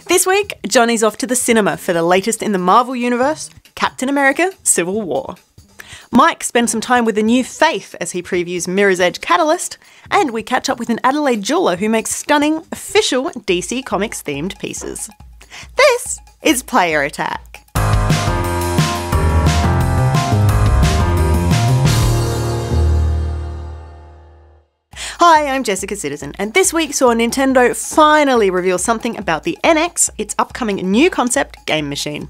This week, Jonny's off to the cinema for the latest in the Marvel Universe, Captain America: Civil War. Mike spends some time with the new Faith as he previews Mirror's Edge Catalyst, and we catch up with an Adelaide jeweller who makes stunning, official DC Comics themed pieces. This is Player Attack. Hi, I'm Jessica Citizen, and this week saw Nintendo finally reveal something about the NX, its upcoming new concept game machine.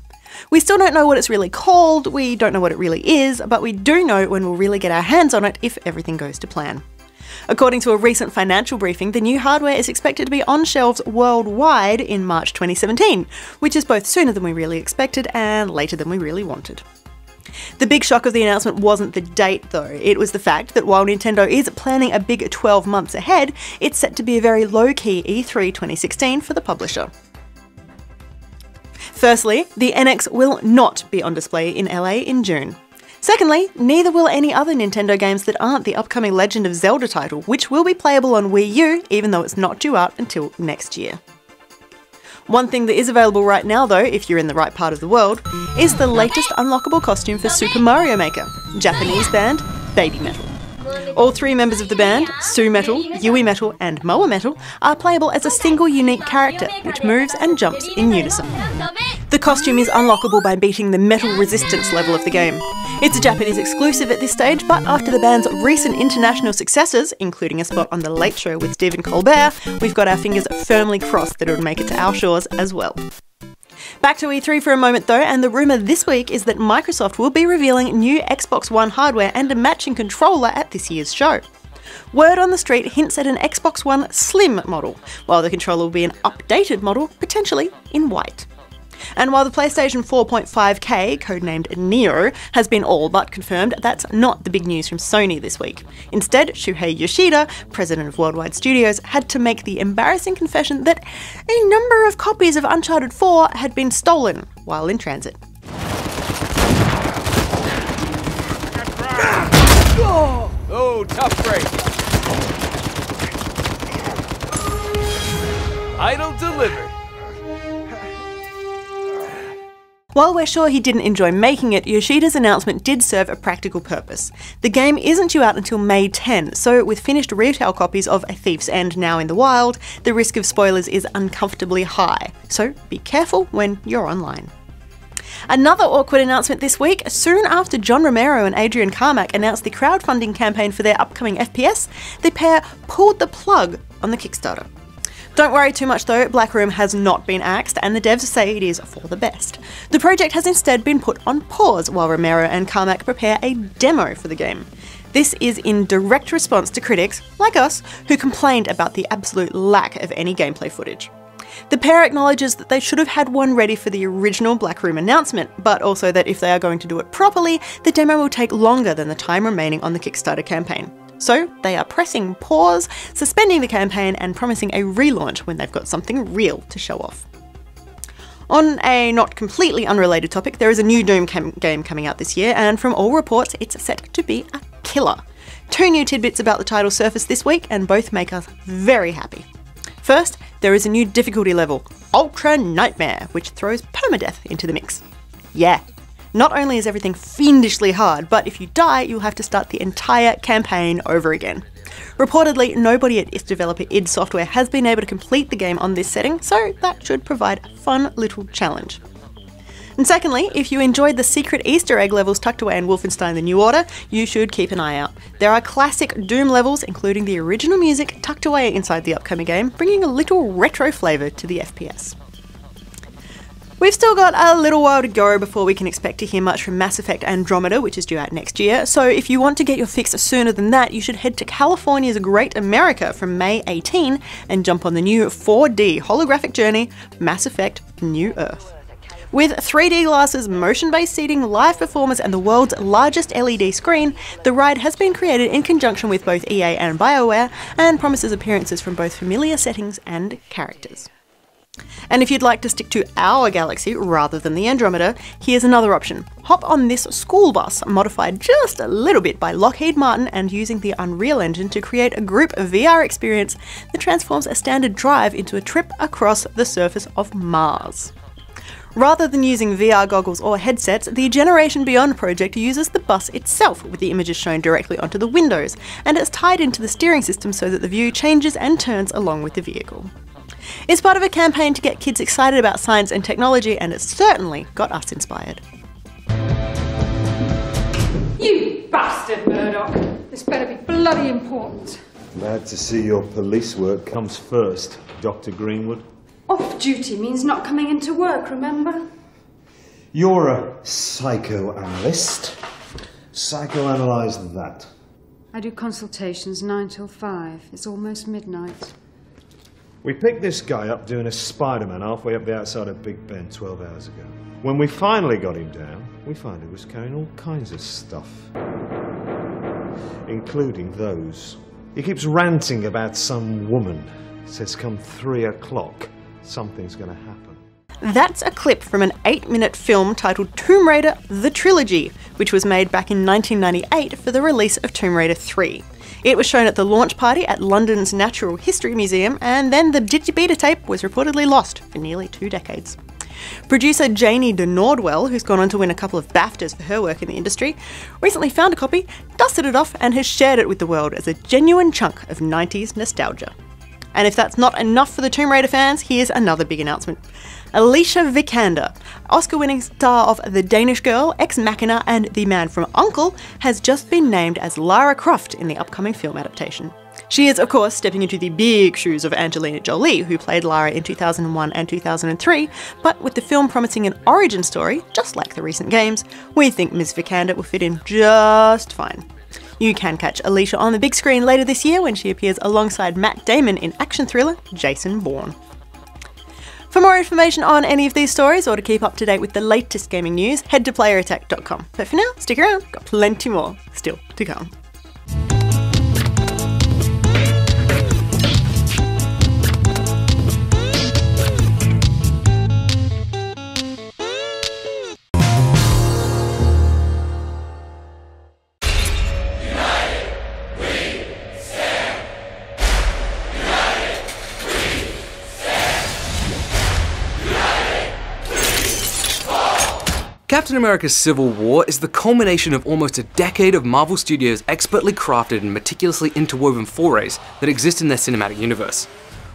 We still don't know what it's really called, we don't know what it really is, but we do know when we'll really get our hands on it if everything goes to plan. According to a recent financial briefing, the new hardware is expected to be on shelves worldwide in March 2017, which is both sooner than we really expected and later than we really wanted. The big shock of the announcement wasn't the date though, it was the fact that while Nintendo is planning a big 12 months ahead, it's set to be a very low-key E3 2016 for the publisher. Firstly, the NX will not be on display in LA in June. Secondly, neither will any other Nintendo games that aren't the upcoming Legend of Zelda title, which will be playable on Wii U even though it's not due out until next year. One thing that is available right now though, if you're in the right part of the world, is the latest unlockable costume for Super Mario Maker, Japanese band Baby Metal. All three members of the band, Sue Metal, Yui Metal and Moa Metal, are playable as a single unique character, which moves and jumps in unison. The costume is unlockable by beating the metal resistance level of the game. It's a Japanese exclusive at this stage, but after the band's recent international successes, including a spot on The Late Show with Stephen Colbert, we've got our fingers firmly crossed that it would make it to our shores as well. Back to E3 for a moment though, and the rumour this week is that Microsoft will be revealing new Xbox One hardware and a matching controller at this year's show. Word on the street hints at an Xbox One Slim model, while the controller will be an updated model, potentially in white. And while the PlayStation 4.5K, codenamed Neo, has been all but confirmed, that's not the big news from Sony this week. Instead, Shuhei Yoshida, president of Worldwide Studios, had to make the embarrassing confession that a number of copies of Uncharted 4 had been stolen while in transit. Oh, tough break. Idol delivered. While we're sure he didn't enjoy making it, Yoshida's announcement did serve a practical purpose. The game isn't due out until May 10, so with finished retail copies of A Thief's End now in the wild, the risk of spoilers is uncomfortably high, so be careful when you're online. Another awkward announcement this week, soon after John Romero and Adrian Carmack announced the crowdfunding campaign for their upcoming FPS, the pair pulled the plug on the Kickstarter. Don't worry too much though, Black Room has not been axed and the devs say it is for the best. The project has instead been put on pause while Romero and Carmack prepare a demo for the game. This is in direct response to critics, like us, who complained about the absolute lack of any gameplay footage. The pair acknowledges that they should have had one ready for the original Black Room announcement, but also that if they are going to do it properly, the demo will take longer than the time remaining on the Kickstarter campaign. So they are pressing pause, suspending the campaign and promising a relaunch when they've got something real to show off. On a not completely unrelated topic, there is a new Doom game coming out this year, and from all reports it's set to be a killer. 2 new tidbits about the title surfaced this week and both make us very happy. First, there is a new difficulty level, Ultra Nightmare, which throws permadeath into the mix. Yeah. Not only is everything fiendishly hard, but if you die, you'll have to start the entire campaign over again. Reportedly, nobody at its developer id Software has been able to complete the game on this setting, so that should provide a fun little challenge. And secondly, if you enjoyed the secret Easter egg levels tucked away in Wolfenstein: The New Order, you should keep an eye out. There are classic Doom levels, including the original music, tucked away inside the upcoming game, bringing a little retro flavour to the FPS. We've still got a little while to go before we can expect to hear much from Mass Effect Andromeda, which is due out next year, so if you want to get your fix sooner than that, you should head to California's Great America from May 18 and jump on the new 4D holographic journey, Mass Effect New Earth. With 3D glasses, motion-based seating, live performers and the world's largest LED screen, the ride has been created in conjunction with both EA and BioWare and promises appearances from both familiar settings and characters. And if you'd like to stick to our galaxy rather than the Andromeda, here's another option. Hop on this school bus, modified just a little bit by Lockheed Martin and using the Unreal Engine to create a group VR experience that transforms a standard drive into a trip across the surface of Mars. Rather than using VR goggles or headsets, the Generation Beyond project uses the bus itself, with the images shown directly onto the windows, and it's tied into the steering system so that the view changes and turns along with the vehicle. It's part of a campaign to get kids excited about science and technology, and it's certainly got us inspired. You bastard, Murdoch! This better be bloody important. Glad to see your police work comes first, Dr. Greenwood. Off duty means not coming into work, remember? You're a psychoanalyst. Psychoanalyse that. I do consultations 9 till 5. It's almost midnight. We picked this guy up doing a Spider-Man halfway up the outside of Big Ben 12 hours ago. When we finally got him down, we found he was carrying all kinds of stuff. Including those. He keeps ranting about some woman. Says come 3 o'clock, something's gonna happen. That's a clip from an 8-minute film titled Tomb Raider: The Trilogy, which was made back in 1998 for the release of Tomb Raider 3. It was shown at the launch party at London's Natural History Museum, and then the digibeta tape was reportedly lost for nearly 2 decades. Producer Janie de Nordwell, who's gone on to win a couple of BAFTAs for her work in the industry, recently found a copy, dusted it off, and has shared it with the world as a genuine chunk of 90s nostalgia. And if that's not enough for the Tomb Raider fans, here's another big announcement. Alicia Vikander, Oscar-winning star of The Danish Girl, Ex Machina and The Man from U.N.C.L.E., has just been named as Lara Croft in the upcoming film adaptation. She is, of course, stepping into the big shoes of Angelina Jolie, who played Lara in 2001 and 2003, but with the film promising an origin story, just like the recent games, we think Ms. Vikander will fit in just fine. You can catch Alicia on the big screen later this year when she appears alongside Matt Damon in action thriller Jason Bourne. For more information on any of these stories or to keep up to date with the latest gaming news, head to playerattack.com. But for now, stick around, got plenty more still to come. Captain America: Civil War is the culmination of almost a decade of Marvel Studios' expertly crafted and meticulously interwoven forays that exist in their cinematic universe.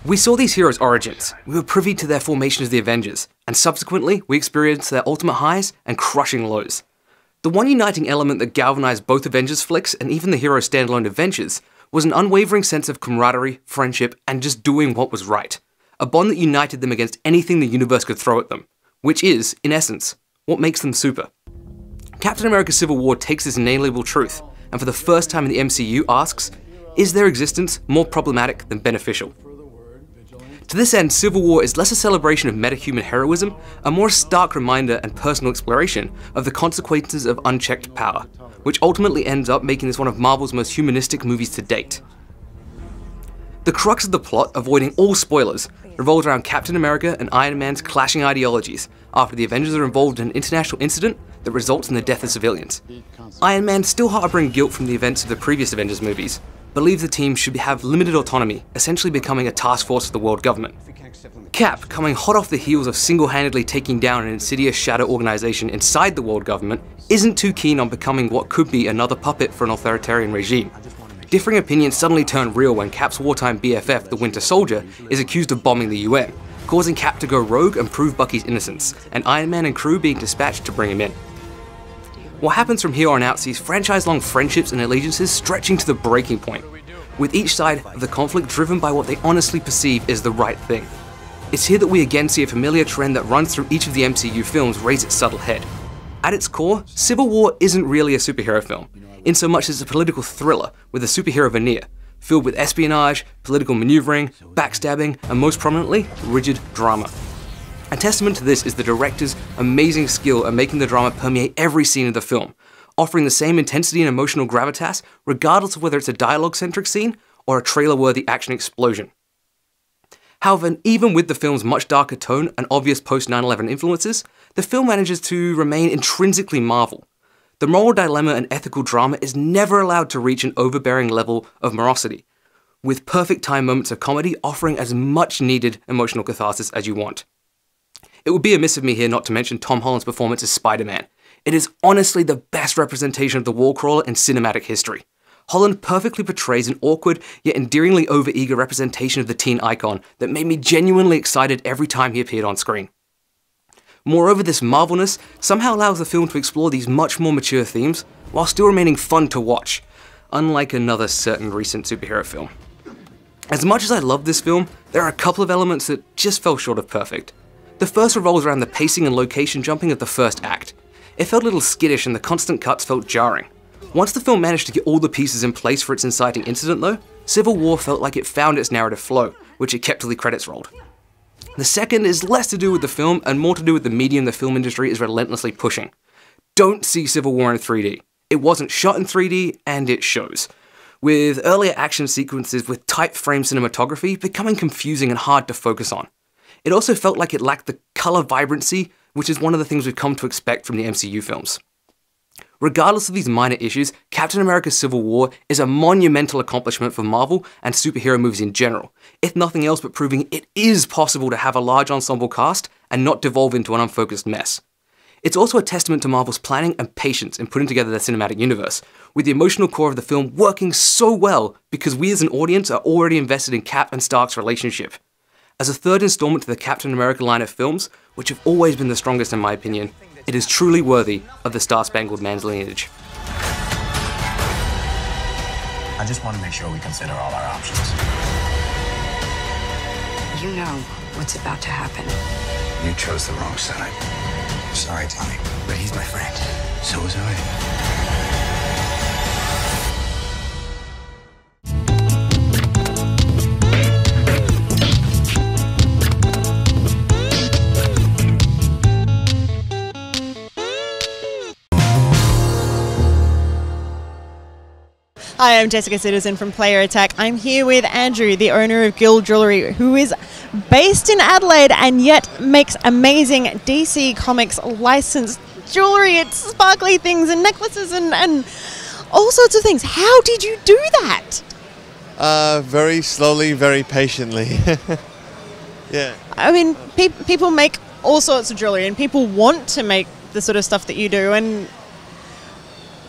We saw these heroes' origins, we were privy to their formation as the Avengers, and subsequently we experienced their ultimate highs and crushing lows. The one uniting element that galvanized both Avengers flicks and even the heroes' standalone adventures was an unwavering sense of camaraderie, friendship, and just doing what was right. A bond that united them against anything the universe could throw at them, which is, in essence, what makes them super. Captain America: Civil War takes this inalienable truth, and for the first time in the MCU asks, is their existence more problematic than beneficial? To this end, Civil War is less a celebration of metahuman heroism, a more stark reminder and personal exploration of the consequences of unchecked power, which ultimately ends up making this one of Marvel's most humanistic movies to date. The crux of the plot, avoiding all spoilers, revolves around Captain America and Iron Man's clashing ideologies after the Avengers are involved in an international incident that results in the death of civilians. Iron Man, still harboring guilt from the events of the previous Avengers movies, believes the team should have limited autonomy, essentially becoming a task force of the world government. Cap, coming hot off the heels of single-handedly taking down an insidious shadow organization inside the world government, isn't too keen on becoming what could be another puppet for an authoritarian regime. Differing opinions suddenly turn real when Cap's wartime BFF, the Winter Soldier, is accused of bombing the UN, causing Cap to go rogue and prove Bucky's innocence, and Iron Man and crew being dispatched to bring him in. What happens from here on out sees franchise-long friendships and allegiances stretching to the breaking point, with each side of the conflict driven by what they honestly perceive is the right thing. It's here that we again see a familiar trend that runs through each of the MCU films raise its subtle head. At its core, Civil War isn't really a superhero film, in so much as a political thriller with a superhero veneer, filled with espionage, political maneuvering, backstabbing, and most prominently, rigid drama. A testament to this is the director's amazing skill at making the drama permeate every scene of the film, offering the same intensity and emotional gravitas regardless of whether it's a dialogue-centric scene or a trailer-worthy action explosion. However, even with the film's much darker tone and obvious post-9/11 influences, the film manages to remain intrinsically Marvel. The moral dilemma and ethical drama is never allowed to reach an overbearing level of morosity, with perfect time moments of comedy offering as much needed emotional catharsis as you want. It would be amiss of me here not to mention Tom Holland's performance as Spider-Man. It is honestly the best representation of the wall-crawler in cinematic history. Holland perfectly portrays an awkward yet endearingly over-eager representation of the teen icon that made me genuinely excited every time he appeared on screen. Moreover, this Marvelness somehow allows the film to explore these much more mature themes while still remaining fun to watch, unlike another certain recent superhero film. As much as I love this film, there are a couple of elements that just fell short of perfect. The first revolves around the pacing and location jumping of the first act. It felt a little skittish and the constant cuts felt jarring. Once the film managed to get all the pieces in place for its inciting incident though, Civil War felt like it found its narrative flow, which it kept till the credits rolled. The second is less to do with the film and more to do with the medium the film industry is relentlessly pushing. Don't see Civil War in 3D. It wasn't shot in 3D, and it shows. With earlier action sequences with tight frame cinematography becoming confusing and hard to focus on. It also felt like it lacked the colour vibrancy, which is one of the things we've come to expect from the MCU films. Regardless of these minor issues, Captain America Civil War is a monumental accomplishment for Marvel and superhero movies in general, if nothing else but proving it is possible to have a large ensemble cast and not devolve into an unfocused mess. It's also a testament to Marvel's planning and patience in putting together their cinematic universe, with the emotional core of the film working so well because we as an audience are already invested in Cap and Stark's relationship. As a third installment to the Captain America line of films, which have always been the strongest in my opinion, it is truly worthy of the Star-Spangled Man's lineage. I just want to make sure we consider all our options. You know what's about to happen. You chose the wrong side. Sorry, Tommy, but he's my friend. So was I. Hi, I'm Jessica Citizen from Player Attack. I'm here with Andrew, the owner of Guild Jewellery, who is based in Adelaide and yet makes amazing DC Comics licensed jewellery. It's sparkly things and necklaces and all sorts of things. How did you do that? Very slowly, very patiently. Yeah. I mean, people make all sorts of jewellery and people want to make the sort of stuff that you do. And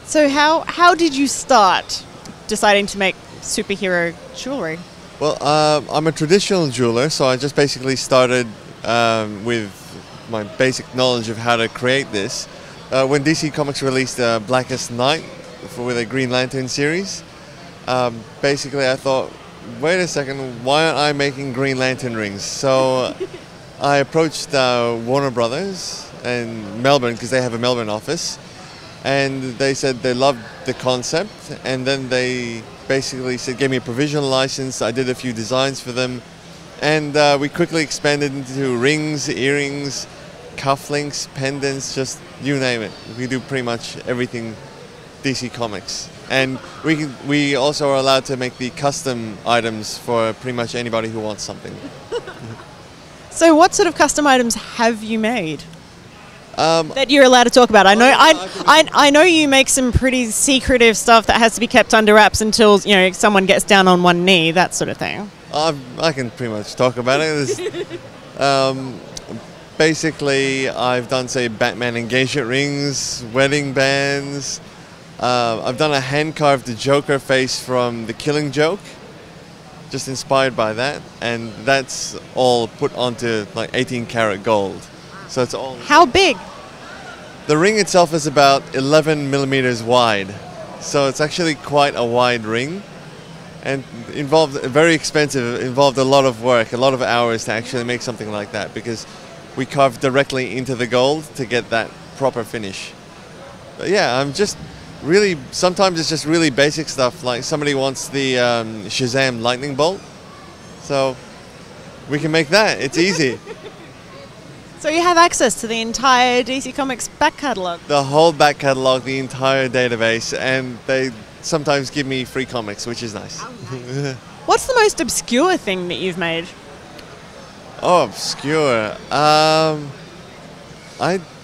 so how did you start deciding to make superhero jewellery? Well, I'm a traditional jeweler, so I just basically started with my basic knowledge of how to create this. When DC Comics released Blackest Night with a Green Lantern series, basically I thought, wait a second, why aren't I making Green Lantern rings? So I approached Warner Brothers in Melbourne, because they have a Melbourne office, and they said they loved the concept, and then they basically gave me a provisional license. I did a few designs for them, and we quickly expanded into rings, earrings, cufflinks, pendants, just you name it. We do pretty much everything DC Comics. And we also are allowed to make the custom items for pretty much anybody who wants something. So what sort of custom items have you made? That you're allowed to talk about. I know you make some pretty secretive stuff that has to be kept under wraps until someone gets down on one knee, that sort of thing. I can pretty much talk about it. Basically, I've done, say, Batman engagement rings, wedding bands. I've done a hand-carved Joker face from The Killing Joke, just inspired by that, and that's all put onto like 18-karat gold. So it's all. How big? The ring itself is about 11 millimeters wide, so it's actually quite a wide ring, and very expensive. Involved a lot of work, a lot of hours to actually make something like that, because we carve directly into the gold to get that proper finish. But yeah, I'm just really, sometimes it's just really basic stuff, like somebody wants the Shazam lightning bolt, so we can make that. It's easy. So you have access to the entire DC Comics back catalogue? The whole back catalogue, the entire database, and they sometimes give me free comics, which is nice. What's the most obscure thing that you've made? Oh, obscure. I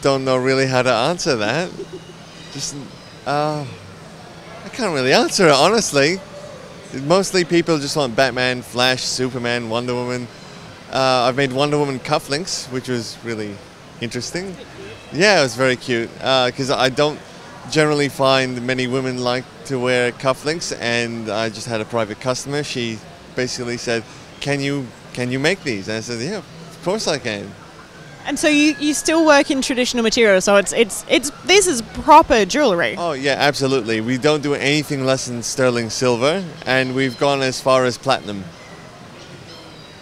don't know really how to answer that. Just, I can't really answer it, honestly. Mostly people just want Batman, Flash, Superman, Wonder Woman. I've made Wonder Woman cufflinks, which was really interesting. Yeah, it was very cute, because I don't generally find many women like to wear cufflinks, and I just had a private customer. She basically said, can you make these? And I said, yeah, of course I can. And so you still work in traditional materials, so it's this is proper jewellery. Oh yeah, absolutely. We don't do anything less than sterling silver, and we've gone as far as platinum.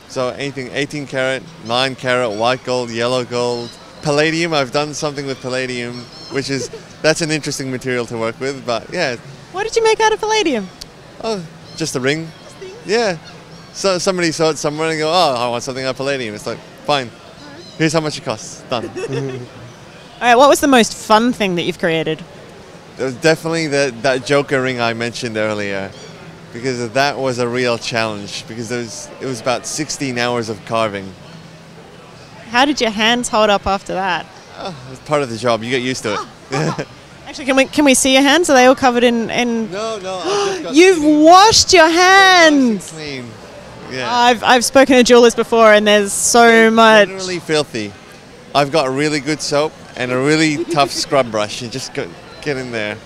So anything 18 karat, 9 karat, white gold, yellow gold, palladium. I've done something with palladium, which is that's an interesting material to work with. But yeah. What did you make out of palladium? Oh, just a ring. Yeah. So somebody saw it somewhere and go, oh, I want something out of palladium. It's like, fine. Here's how much it costs. Done. All right, what was the most fun thing that you've created? It was definitely that Joker ring I mentioned earlier, because that was a real challenge, because it was about 16 hours of carving. How did your hands hold up after that? Oh, it's part of the job. You get used to it. Actually, can we see your hands? Are they all covered in... No, I've just got You've washed your hands! Clean. Yeah. I've spoken to jewelers before, and there's so much. Literally filthy. I've got a really good soap and a really tough scrub brush. You just get in there.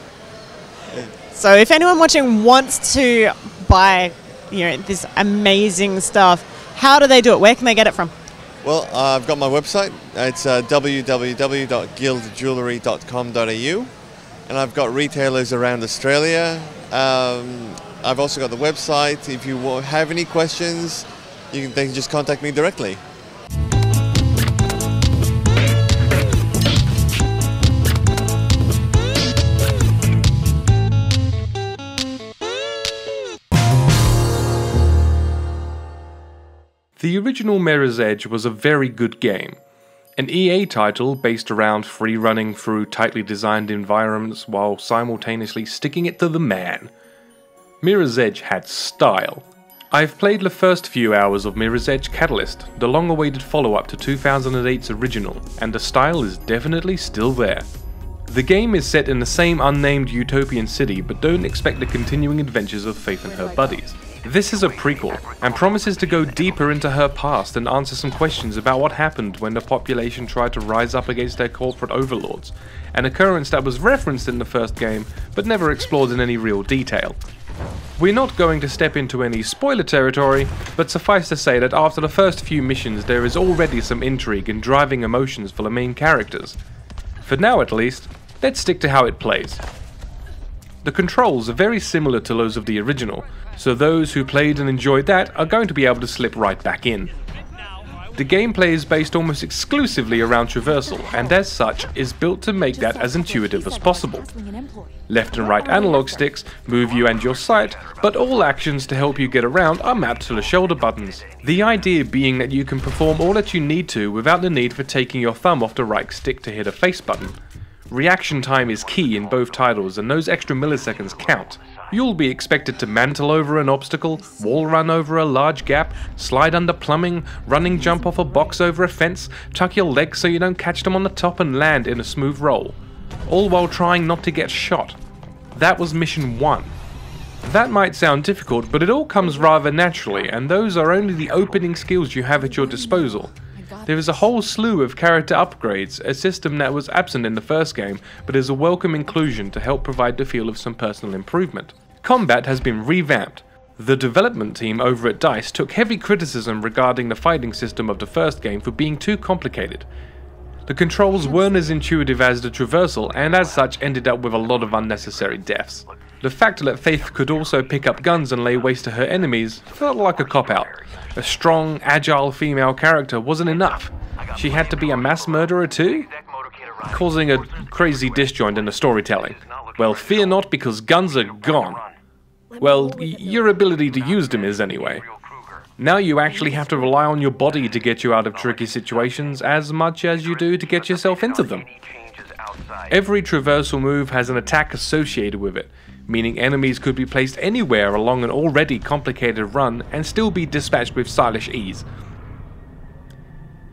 So if anyone watching wants to buy, this amazing stuff, how do they do it? Where can they get it from? Well, I've got my website. It's www.guildjewellery.com.au, and I've got retailers around Australia. I've also got the website. If you have any questions, they can just contact me directly. The original Mirror's Edge was a very good game. An EA title based around free running through tightly designed environments while simultaneously sticking it to the man. Mirror's Edge had style. I've played the first few hours of Mirror's Edge Catalyst, the long-awaited follow-up to 2008's original, and the style is definitely still there. The game is set in the same unnamed utopian city, but don't expect the continuing adventures of Faith and her buddies. This is a prequel, and promises to go deeper into her past and answer some questions about what happened when the population tried to rise up against their corporate overlords, an occurrence that was referenced in the first game, but never explored in any real detail. We're not going to step into any spoiler territory, but suffice to say that after the first few missions there is already some intrigue and driving emotions for the main characters. For now at least, let's stick to how it plays. The controls are very similar to those of the original, so those who played and enjoyed that are going to be able to slip right back in. The gameplay is based almost exclusively around traversal, and as such is built to make that as intuitive as possible. Left and right analog sticks move you and your sight, but all actions to help you get around are mapped to the shoulder buttons. The idea being that you can perform all that you need to without the need for taking your thumb off the right stick to hit a face button. Reaction time is key in both titles, and those extra milliseconds count. You'll be expected to mantle over an obstacle, wall run over a large gap, slide under plumbing, running jump off a box over a fence, tuck your legs so you don't catch them on the top and land in a smooth roll. All while trying not to get shot. That was mission 1. That might sound difficult, but it all comes rather naturally, and those are only the opening skills you have at your disposal. There is a whole slew of character upgrades, a system that was absent in the first game, but is a welcome inclusion to help provide the feel of some personal improvement. Combat has been revamped. The development team over at DICE took heavy criticism regarding the fighting system of the first game for being too complicated. The controls weren't as intuitive as the traversal, and as such ended up with a lot of unnecessary deaths. The fact that Faith could also pick up guns and lay waste to her enemies felt like a cop-out. A strong, agile female character wasn't enough. She had to be a mass murderer too? Causing a crazy disjoint in the storytelling. Well, fear not, because guns are gone. Well, your ability to use them is anyway. Now you actually have to rely on your body to get you out of tricky situations as much as you do to get yourself into them. Every traversal move has an attack associated with it, meaning enemies could be placed anywhere along an already complicated run and still be dispatched with stylish ease.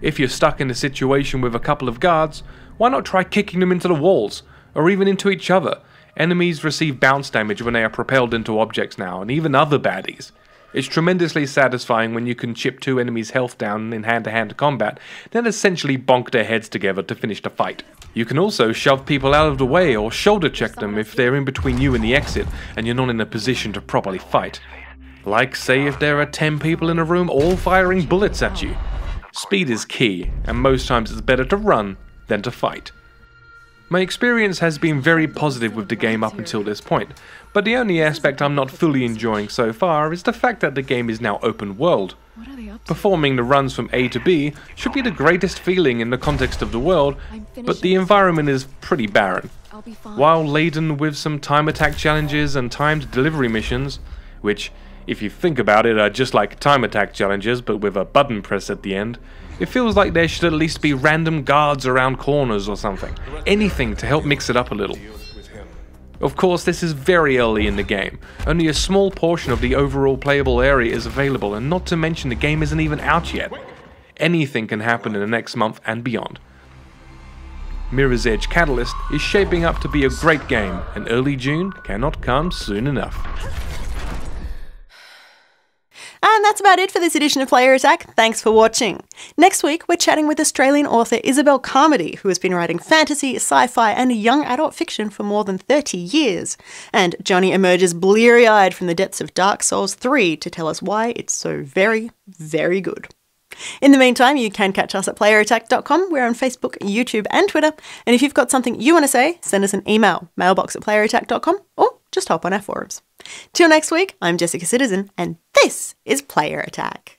If you're stuck in a situation with a couple of guards, why not try kicking them into the walls, or even into each other? Enemies receive bounce damage when they are propelled into objects now, and even other baddies. It's tremendously satisfying when you can chip two enemies' health down in hand-to-hand combat, then essentially bonk their heads together to finish the fight. You can also shove people out of the way or shoulder check them if they're in between you and the exit and you're not in a position to properly fight. Like say if there are 10 people in a room all firing bullets at you. Speed is key, and most times it's better to run than to fight. My experience has been very positive with the game up until this point, but the only aspect I'm not fully enjoying so far is the fact that the game is now open world. Performing the runs from A to B should be the greatest feeling in the context of the world, but the environment is pretty barren. While laden with some time attack challenges and timed delivery missions, which, if you think about it, are just like time attack challenges but with a button press at the end, it feels like there should at least be random guards around corners or something. Anything to help mix it up a little. Of course, this is very early in the game. Only a small portion of the overall playable area is available, and not to mention the game isn't even out yet. Anything can happen in the next month and beyond. Mirror's Edge Catalyst is shaping up to be a great game, and early June cannot come soon enough. And that's about it for this edition of Player Attack. Thanks for watching. Next week, we're chatting with Australian author Isabel Carmody, who has been writing fantasy, sci-fi and young adult fiction for more than 30 years. And Jonny emerges bleary-eyed from the depths of Dark Souls 3 to tell us why it's so very, very good. In the meantime, you can catch us at playerattack.com. We're on Facebook, YouTube and Twitter. And if you've got something you want to say, send us an email, mailbox@playerattack.com, or just hop on our forums. Till next week, I'm Jessica Citizen, and this is Player Attack.